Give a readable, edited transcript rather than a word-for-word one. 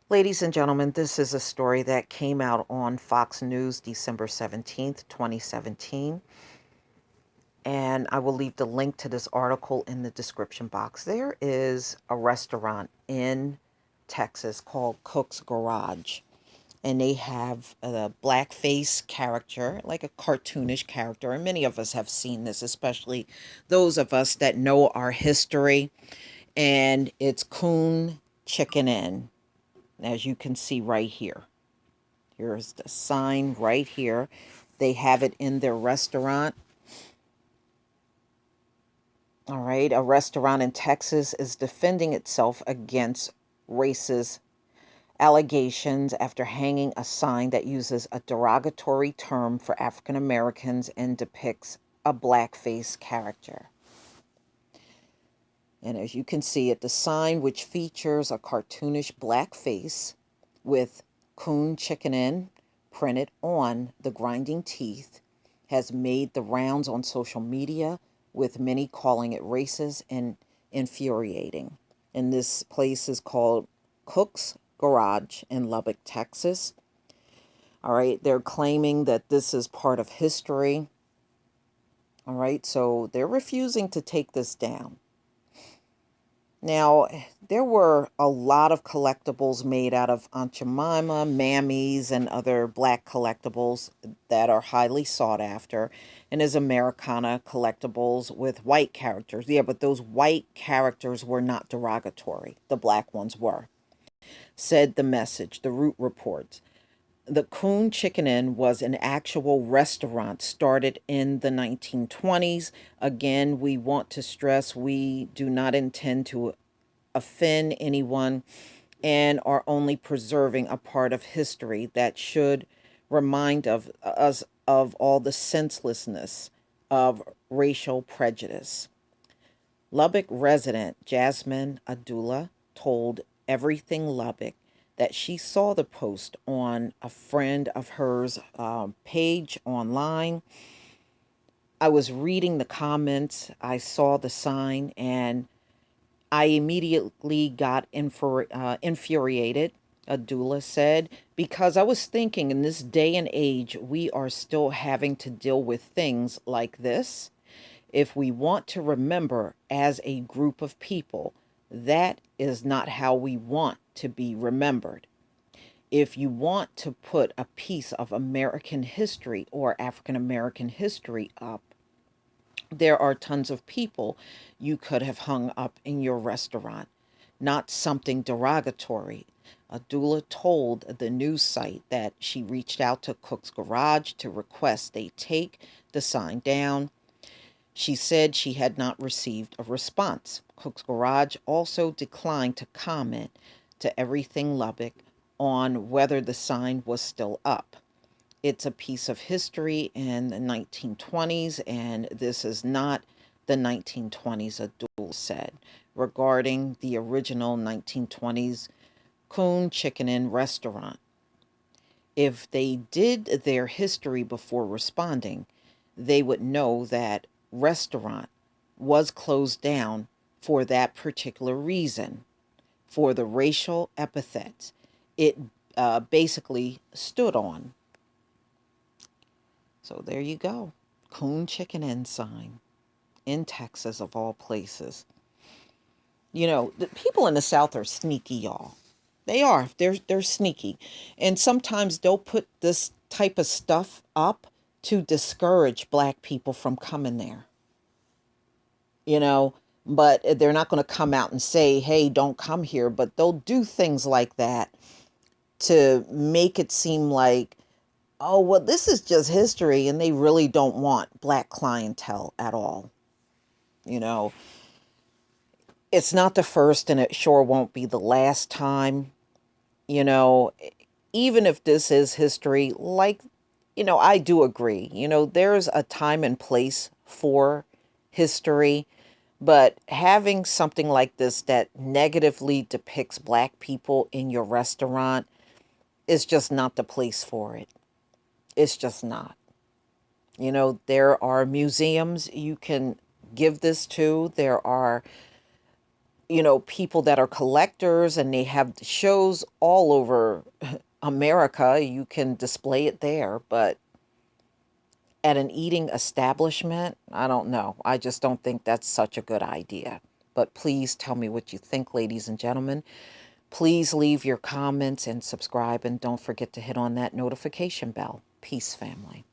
Ladies and gentlemen, this is a story that came out on Fox News December 17th, 2017. And I will leave the link to this article in the description box. There is a restaurant in Texas called Cook's Garage. And they have a blackface character, like a cartoonish character. And many of us have seen this, especially those of us that know our history. And it's Coon Chicken Inn, as you can see right here. Here's the sign right here. They have it in their restaurant. All right. A restaurant in Texas is defending itself against racist allegations after hanging a sign that uses a derogatory term for African Americans and depicts a blackface character. And as you can see it, the sign, which features a cartoonish black face with Coon Chicken Inn printed on the grinding teeth, has made the rounds on social media, with many calling it racist and infuriating. And this place is called Cook's Garage in Lubbock, Texas. All right, they're claiming that this is part of history. All right, so they're refusing to take this down. Now, there were a lot of collectibles made out of Aunt Jemima, Mammies, and other black collectibles that are highly sought after, and as Americana collectibles with white characters. Yeah, but those white characters were not derogatory. The black ones were. Said the message, the root reports. The Coon Chicken Inn was an actual restaurant started in the 1920s. Again, we want to stress we do not intend to offend anyone and are only preserving a part of history that should remind of us of all the senselessness of racial prejudice. Lubbock resident Jasmine Adula told Everything Lubbock that she saw the post on a friend of hers page online. I was reading the comments, I saw the sign, and I immediately got infuriated, Adula said, because I was thinking in this day and age, we are still having to deal with things like this. If we want to remember as a group of people, that is not how we want to be remembered. If you want to put a piece of American history or African American history up, there are tons of people you could have hung up in your restaurant, not something derogatory. Adula told the news site that she reached out to Cook's Garage to request they take the sign down. She said she had not received a response. Cook's Garage also declined to comment to Everything Lubbock on whether the sign was still up. It's a piece of history in the 1920s, and this is not the 1920s, Abdul said, regarding the original 1920s Coon Chicken Inn restaurant. If they did their history before responding, they would know that restaurant was closed down for that particular reason, for the racial epithets it basically stood on. So there you go. Coon Chicken Inn sign in Texas, of all places. You know, the people in the South are sneaky, y'all. They are. They're sneaky. And sometimes they'll put this type of stuff up to discourage black people from coming there. You know, but they're not going to come out and say, "Hey, don't come here," but they'll do things like that to make it seem like, oh, well, this is just history, and they really don't want black clientele at all. You know, it's not the first, and it sure won't be the last time. You know, even if this is history, like, I do agree. There's a time and place for history, but having something like this that negatively depicts black people in your restaurant is just not the place for it. It's just not. There are museums you can give this to. There are people that are collectors and they have shows all over America. You can display it there, but at an eating establishment, I don't know. I just don't think that's such a good idea. But please tell me what you think, ladies and gentlemen. Please leave your comments and subscribe, and don't forget to hit on that notification bell. Peace, family.